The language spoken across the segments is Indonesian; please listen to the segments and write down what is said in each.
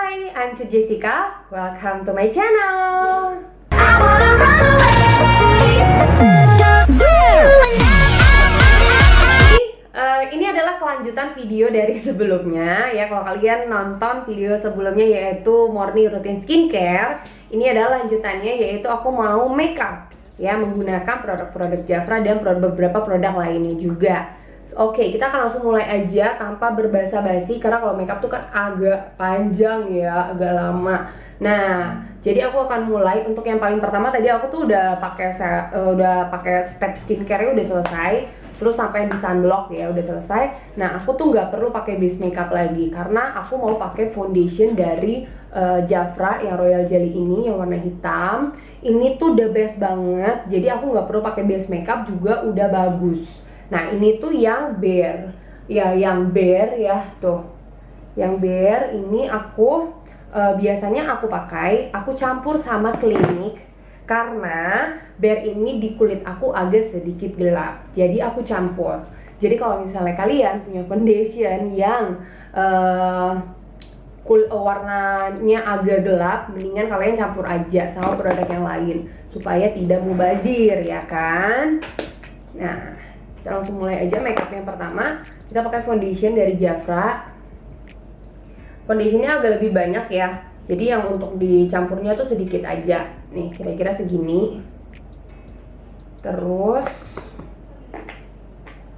Hi, I'm Jessica. Welcome to my channel. Ini adalah kelanjutan video dari sebelumnya ya. Kalau kalian nonton video sebelumnya yaitu morning routine skincare, ini adalah lanjutannya yaitu aku mau makeup ya, menggunakan produk-produk Jafra dan beberapa produk lainnya juga. Oke, kita akan langsung mulai aja tanpa berbasa-basi karena kalau makeup tuh kan agak panjang ya, agak lama. Nah, jadi aku akan mulai untuk yang paling pertama. Tadi aku tuh udah pakai step skincare-nya udah selesai, terus sampai di sunblock ya udah selesai. Nah, aku tuh nggak perlu pakai base makeup lagi karena aku mau pakai foundation dari Jafra yang Royal Jelly ini yang warna hitam. Ini tuh the best banget. Jadi aku nggak perlu pakai base makeup juga udah bagus. Nah, ini tuh yang bare ya, tuh yang bare ini aku biasanya aku pakai, aku campur sama Clinique karena bare ini di kulit aku agak sedikit gelap, jadi aku campur. Jadi kalau misalnya kalian punya foundation yang warnanya agak gelap, mendingan kalian campur aja sama produk yang lain supaya tidak mubazir ya kan. Nah, kita langsung mulai aja makeup yang pertama. Kita pakai foundation dari Jafra. Foundationnya agak lebih banyak ya, jadi yang untuk dicampurnya tuh sedikit aja. Nih, kira-kira segini. Terus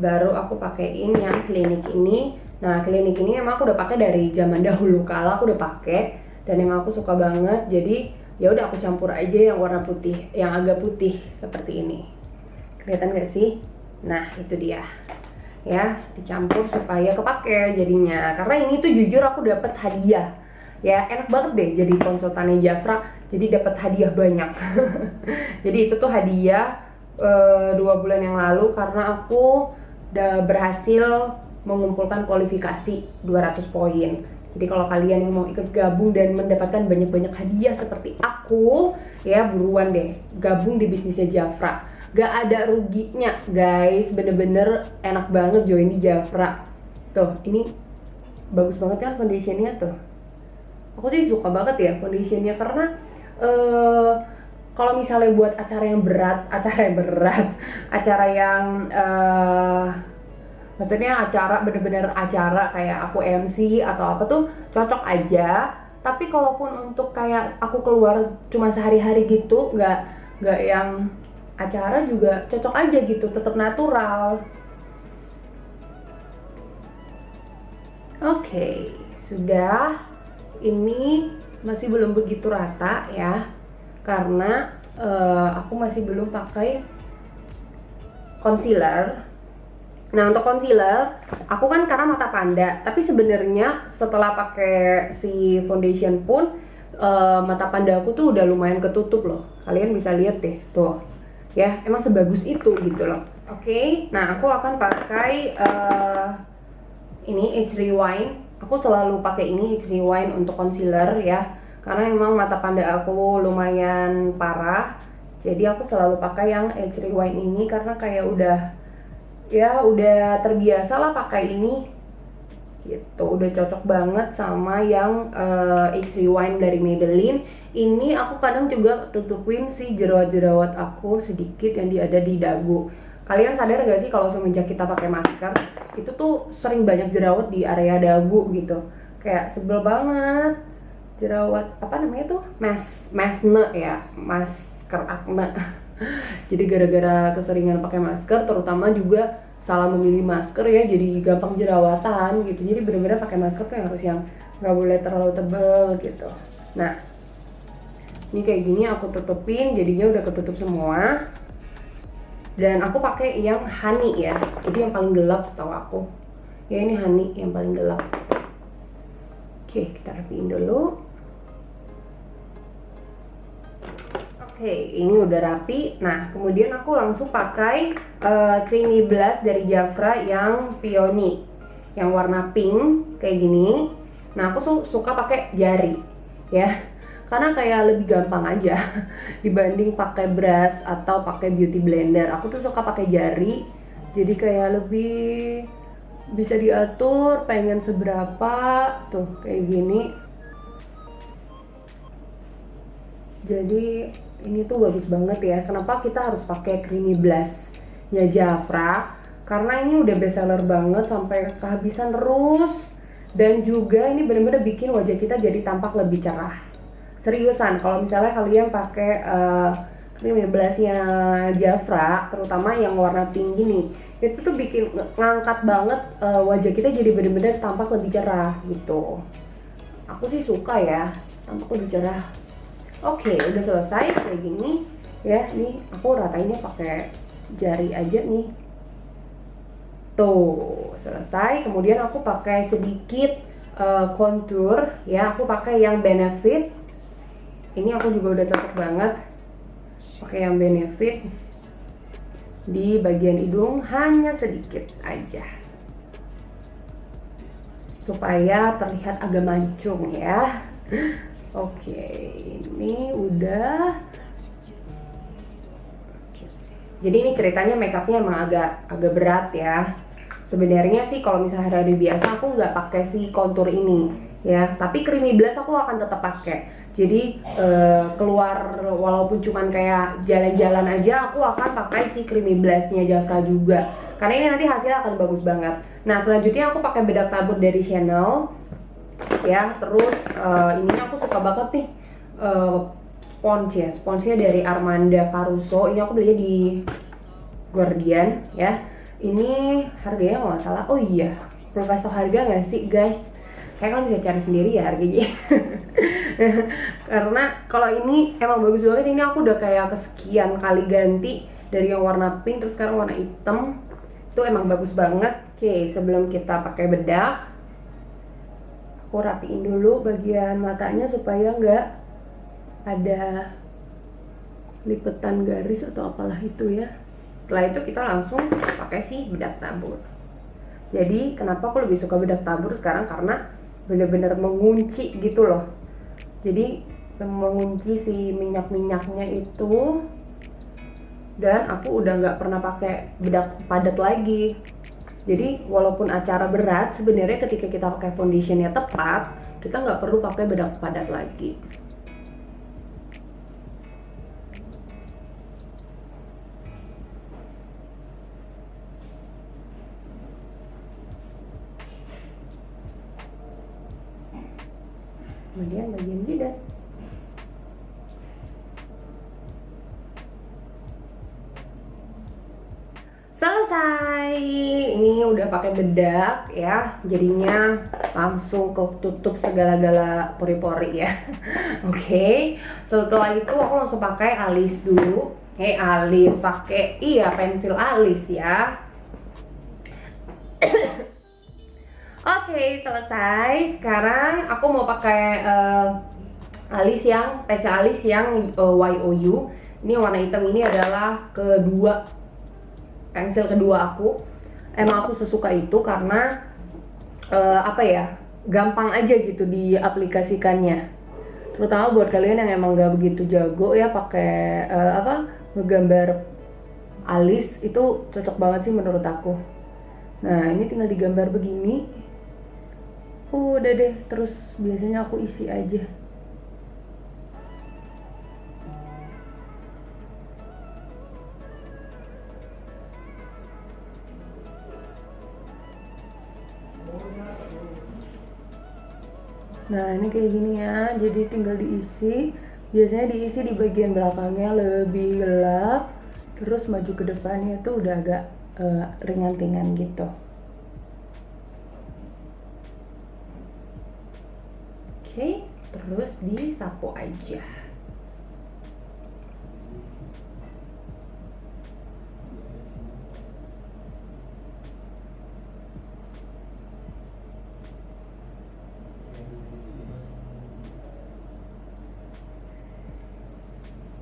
baru aku pakein yang Clinique ini. Nah, Clinique ini emang aku udah pakai dari zaman dahulu kala, aku udah pakai dan emang aku suka banget. Jadi ya udah aku campur aja yang warna putih, yang agak putih seperti ini. Kelihatan gak sih? Nah, itu dia ya, dicampur supaya kepake jadinya. Karena ini tuh jujur aku dapat hadiah ya, enak banget deh jadi konsultannya Jafra, jadi dapat hadiah banyak. Jadi itu tuh hadiah 2 bulan yang lalu karena aku udah berhasil mengumpulkan kualifikasi 200 poin. Jadi kalau kalian yang mau ikut gabung dan mendapatkan banyak-banyak hadiah seperti aku ya, buruan deh gabung di bisnisnya Jafra. Gak ada ruginya guys, bener-bener enak banget join di Jafra. Tuh, ini bagus banget kan foundationnya tuh. Aku sih suka banget ya foundationnya karena kalau misalnya buat acara yang berat, acara yang maksudnya acara bener-bener acara kayak aku MC atau apa tuh cocok aja. Tapi kalaupun untuk kayak aku keluar cuma sehari-hari gitu, nggak yang acara juga cocok aja gitu, tetap natural. Oke, sudah. Ini masih belum begitu rata ya, karena aku masih belum pakai concealer. Nah, untuk concealer, aku kan karena mata panda, tapi sebenarnya setelah pakai si foundation pun mata panda aku tuh udah lumayan ketutup loh. Kalian bisa lihat deh, tuh. Ya, emang sebagus itu gitu loh. Oke, nah aku akan pakai ini Age Rewind. Aku selalu pakai ini Age Rewind untuk concealer ya, karena emang mata panda aku lumayan parah. Jadi aku selalu pakai yang Age Rewind ini karena kayak udah terbiasa lah pakai ini gitu, udah cocok banget sama yang Age Rewind dari Maybelline. Ini aku kadang juga tutupin si jerawat-jerawat aku sedikit yang ada di dagu. Kalian sadar gak sih kalau semenjak kita pakai masker itu tuh sering banyak jerawat di area dagu gitu, kayak sebel banget. Jerawat apa namanya tuh, maskne ya, masker akne. Jadi gara-gara keseringan pakai masker, terutama juga salah memilih masker ya, jadi gampang jerawatan gitu. Jadi bener-bener pakai masker tuh yang harus yang nggak boleh terlalu tebel gitu. Nah, ini kayak gini aku tutupin, jadinya udah ketutup semua. Dan aku pakai yang honey ya, jadi yang paling gelap setahu aku. Ya ini honey yang paling gelap. Oke, kita rapiin dulu. Oke, ini udah rapi. Nah, kemudian aku langsung pakai creamy blush dari Jafra yang Peony, yang warna pink kayak gini. Nah, aku suka pakai jari ya, karena kayak lebih gampang aja dibanding pakai brush atau pakai beauty blender. Aku tuh suka pakai jari, jadi kayak lebih bisa diatur pengen seberapa tuh kayak gini. Jadi ini tuh bagus banget ya. Kenapa kita harus pakai creamy blush ya Jafra? Karena ini udah best seller banget sampai kehabisan terus. Dan juga ini bener-bener bikin wajah kita jadi tampak lebih cerah. Seriusan, kalau misalnya kalian pakai creamy blushnya Jafra, terutama yang warna pink gini, itu tuh bikin ngangkat banget wajah kita jadi bener-bener tampak lebih cerah gitu. Aku sih suka ya, tampak lebih cerah. Oke, udah selesai kayak gini ya. Nih aku ratainnya pakai jari aja nih. Tuh, selesai. Kemudian aku pakai sedikit contour ya. Aku pakai yang Benefit. Ini aku juga udah cocok banget. Pakai yang Benefit di bagian hidung hanya sedikit aja. Supaya terlihat agak mancung ya. Oke, ini udah. Jadi ini ceritanya makeupnya emang agak berat ya. Sebenarnya sih kalau misalnya hari biasa aku nggak pakai si contour ini ya. Tapi creamy blush aku akan tetap pakai. Jadi keluar walaupun cuman kayak jalan-jalan aja, aku akan pakai si creamy blushnya Jafra juga. Karena ini nanti hasilnya akan bagus banget. Nah selanjutnya aku pakai bedak tabur dari Chanel. Ya, terus ininya aku suka banget nih sponsnya dari Armanda Caruso. Ini aku belinya di Guardian ya. Ini harganya nggak salah. Oh iya, perlu kasih tau harga nggak sih guys? Kayak kan bisa cari sendiri ya harganya. Karena kalau ini emang bagus banget. Ini aku udah kayak kesekian kali ganti dari yang warna pink terus sekarang warna hitam. Itu emang bagus banget. Oke, sebelum kita pakai bedak, aku rapiin dulu bagian matanya supaya nggak ada lipetan garis atau apalah itu ya. Setelah itu kita langsung pakai si bedak tabur. Jadi kenapa aku lebih suka bedak tabur sekarang, karena bener-bener mengunci gitu loh. Jadi mengunci si minyak-minyaknya itu. Dan aku udah nggak pernah pakai bedak padat lagi. Jadi walaupun acara berat, sebenarnya ketika kita pakai foundationnya tepat, kita nggak perlu pakai bedak padat lagi. Kemudian bagian jidat. Selesai. Ini udah pakai bedak ya, jadinya langsung ketutup segala-gala pori-pori ya. Oke. Setelah itu aku langsung pakai alis dulu. Alis pakai pensil alis ya. Oke, selesai. Sekarang aku mau pakai pensil alis yang YOU. Ini warna hitam. Ini adalah pensil kedua aku. Emang aku sesuka itu karena gampang aja gitu diaplikasikannya. Terutama buat kalian yang emang gak begitu jago ya pakai ngegambar alis, itu cocok banget sih menurut aku. Nah ini tinggal digambar begini. Udah deh, terus biasanya aku isi aja. Nah ini kayak gini ya, jadi tinggal diisi. Biasanya diisi di bagian belakangnya lebih gelap, terus maju ke depannya tuh udah agak ringan-ringan gitu. Oke, terus disapu aja.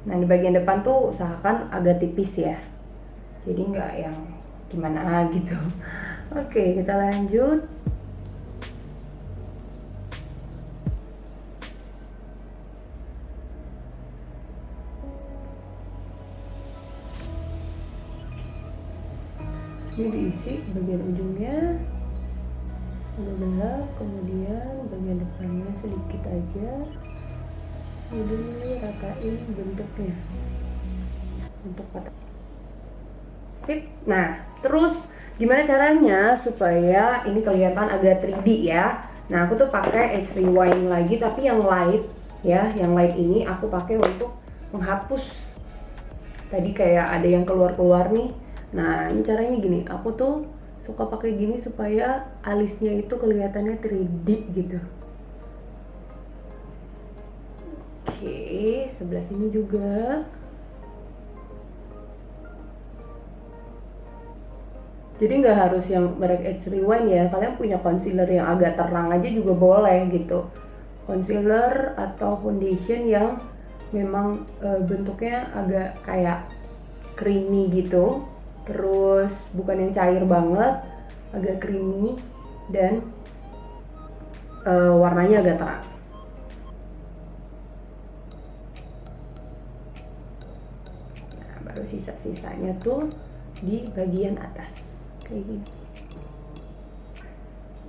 Nah di bagian depan tuh usahakan agak tipis ya, jadi nggak yang gimana gitu. Oke, kita lanjut. Ini diisi bagian ujungnya agak gelap, kemudian bagian depannya sedikit aja. Jadi ratain bentuknya, bentuk kotak. Sip. Nah, terus gimana caranya supaya ini kelihatan agak 3D ya? Nah, aku tuh pakai Edge Rewind lagi, tapi yang light ya, yang light ini aku pakai untuk menghapus. Tadi kayak ada yang keluar-keluar nih. Nah, ini caranya gini. Aku tuh suka pakai gini supaya alisnya itu kelihatannya 3D gitu. Oke, sebelah sini juga. Jadi nggak harus yang merek Edge Rewind ya, kalian punya concealer yang agak terang aja juga boleh gitu. Concealer atau foundation yang memang bentuknya agak kayak creamy gitu, terus bukan yang cair banget, agak creamy dan warnanya agak terang. Nah, baru sisa-sisanya tuh di bagian atas kayak gini.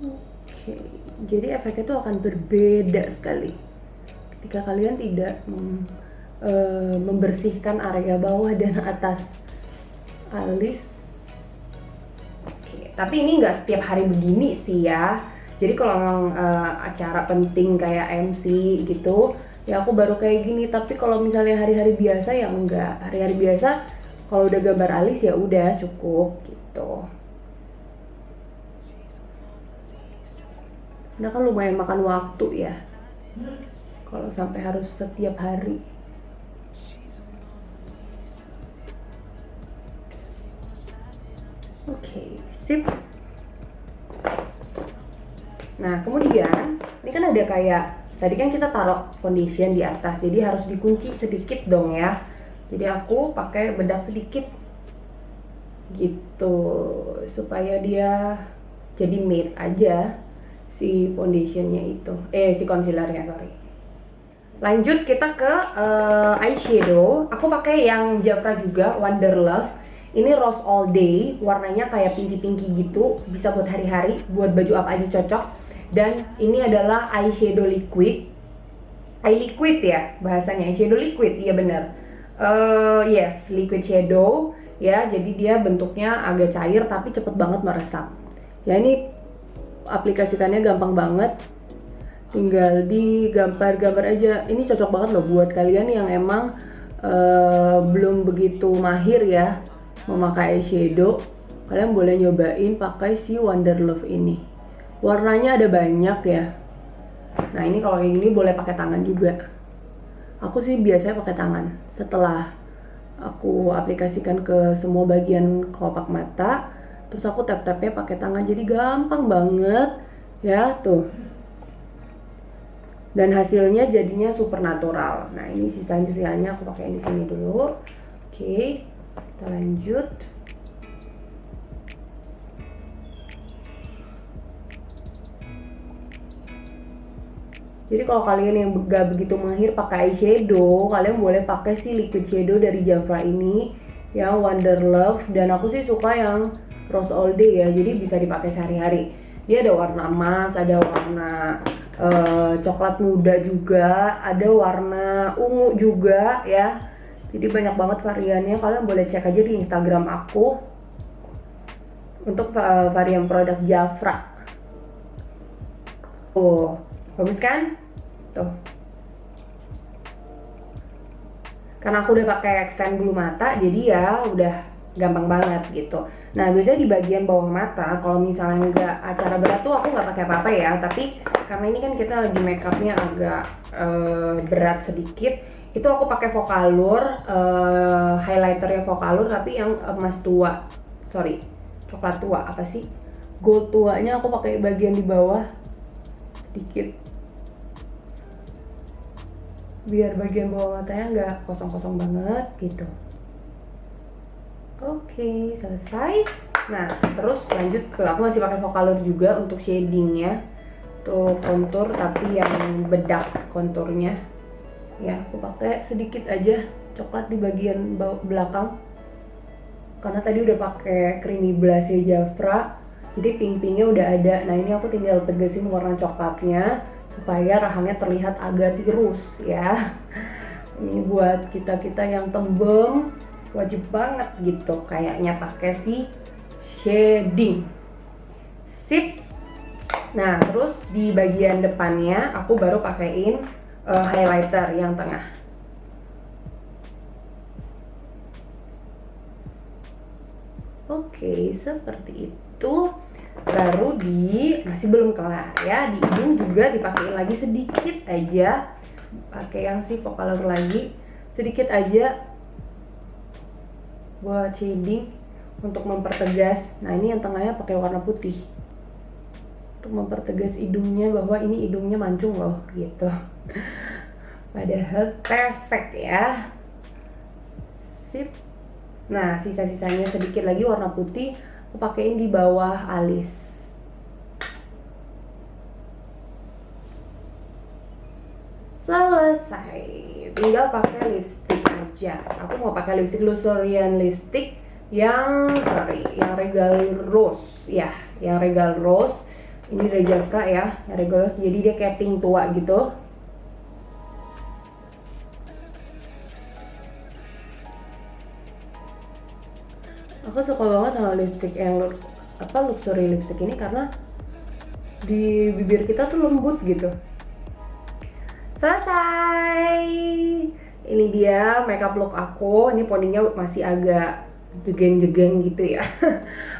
Oke, jadi efeknya tuh akan berbeda sekali ketika kalian tidak membersihkan area bawah dan atas alis. Oke, tapi ini nggak setiap hari begini sih ya. Jadi kalau memang acara penting kayak MC gitu, ya aku baru kayak gini. Tapi kalau misalnya hari-hari biasa ya enggak. Hari-hari biasa kalau udah gambar alis ya udah cukup gitu. Nah kan lumayan makan waktu ya kalau sampai harus setiap hari. Oke, sip. Nah kemudian ini kan ada kayak tadi kan kita taruh foundation di atas, jadi harus dikunci sedikit dong ya. Jadi aku pakai bedak sedikit gitu supaya dia jadi matte aja si foundationnya itu, si concealernya sorry. Lanjut kita ke eyeshadow. Aku pakai yang Jafra juga, Wonder Love. Ini Rose All Day, warnanya kayak pinky-pinky gitu, bisa buat hari-hari, buat baju apa aja cocok. Dan ini adalah eyeshadow liquid, eye liquid ya bahasanya, eyeshadow liquid, iya bener. Yes, liquid shadow ya, jadi dia bentuknya agak cair tapi cepet banget meresap. Ya ini aplikasikannya gampang banget, tinggal digambar-gambar aja. Ini cocok banget loh buat kalian yang emang belum begitu mahir ya memakai eyeshadow. Kalian boleh nyobain pakai si Wonder Love ini. Warnanya ada banyak ya. Nah ini kalau kayak gini boleh pakai tangan juga. Aku sih biasanya pakai tangan. Setelah aku aplikasikan ke semua bagian kelopak mata, terus aku tap-tapnya pakai tangan, jadi gampang banget ya tuh. Dan hasilnya jadinya super natural. Nah ini sisanya aku pakai di sini dulu. Oke, kita lanjut. Jadi kalau kalian yang gak begitu mahir pakai eyeshadow, kalian boleh pakai si liquid shadow dari Jafra ini yang Wonder Love. Dan aku sih suka yang Rose All Day ya, jadi bisa dipakai sehari-hari. Dia ada warna emas, ada warna coklat muda juga, ada warna ungu juga ya. Jadi banyak banget variannya. Kalian boleh cek aja di Instagram aku untuk varian produk Jafra. Oh, bagus kan? Tuh. Karena aku udah pakai extend bulu mata, jadi ya udah gampang banget gitu. Nah biasanya di bagian bawah mata, kalau misalnya nggak acara berat tuh aku nggak pakai apa-apa ya. Tapi karena ini kan kita lagi makeupnya agak berat sedikit, itu aku pakai Vocalour, highlighternya Vocalour tapi yang emas tua, sorry, coklat tua apa sih? Gold tuanya aku pakai bagian di bawah sedikit, biar bagian bawah matanya nggak kosong-kosong banget gitu. Oke, selesai. Nah, terus lanjut ke, aku masih pakai Vocalour juga untuk shadingnya, tuh kontur tapi yang bedak konturnya. Ya, aku pakai sedikit aja coklat di bagian belakang. Karena tadi udah pakai creamy blushnya Jafra, jadi pink-pinknya udah ada. Nah, ini aku tinggal tegesin warna coklatnya supaya rahangnya terlihat agak tirus ya. Ini buat kita-kita yang tembem wajib banget gitu kayaknya pakai si shading. Sip. Nah, terus di bagian depannya aku baru pakaiin highlighter yang tengah. Oke, seperti itu. Baru masih belum kelar ya, di hidung juga dipakein lagi sedikit aja, pakai yang si Focalure lagi sedikit aja buat shading untuk mempertegas. Nah, ini yang tengahnya pakai warna putih untuk mempertegas hidungnya bahwa ini hidungnya mancung loh gitu. Padahal pesek ya. Sip. Nah, sisa-sisanya sedikit lagi warna putih aku pakein di bawah alis. Selesai, tinggal pakai lipstick aja. Aku mau pakai lipstick Lusurian lipstick yang Regal Rose ya, yang Regal Rose. Ini dari Jafra ya, yang Regal Rose. Jadi dia kayak pink tua gitu. Aku suka banget sama lipstick yang luxury lipstick ini karena di bibir kita tuh lembut gitu. Selesai. Ini dia makeup look aku. Ini poninya masih agak jegeng-jegeng gitu ya.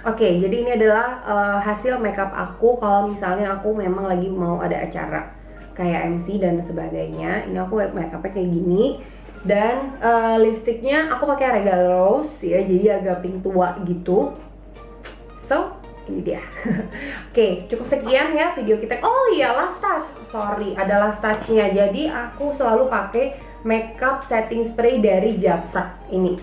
Oke, jadi ini adalah hasil makeup aku kalau misalnya aku memang lagi mau ada acara kayak MC dan sebagainya. Ini aku makeupnya kayak gini. Dan lipstiknya aku pakai Regal Rose ya, jadi agak pink tua gitu. So, ini dia. Oke, cukup sekian ya video kita. Oh iya, last touch. Sorry, ada last touch-nya. Jadi aku selalu pakai makeup setting spray dari Jafra ini.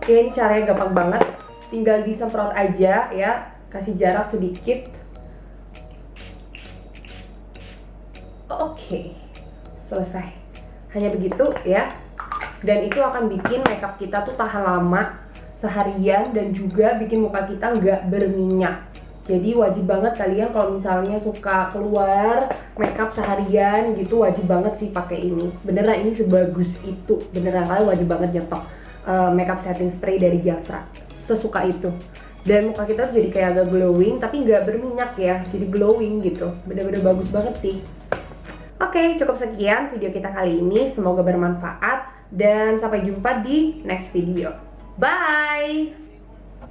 Ini caranya gampang banget. Tinggal disemprot aja ya, kasih jarak sedikit. Oke, selesai. Hanya begitu ya. Dan itu akan bikin makeup kita tuh tahan lama seharian dan juga bikin muka kita nggak berminyak. Jadi wajib banget kalian kalau misalnya suka keluar makeup seharian gitu, wajib banget sih pakai ini. Beneran ini sebagus itu. Beneran kalian wajib banget nyetok makeup setting spray dari Jafra. Sesuka itu. Dan muka kita tuh jadi kayak agak glowing tapi nggak berminyak ya. Jadi glowing gitu. Bener-bener bagus banget sih. Oke, cukup sekian video kita kali ini. Semoga bermanfaat dan sampai jumpa di next video. Bye!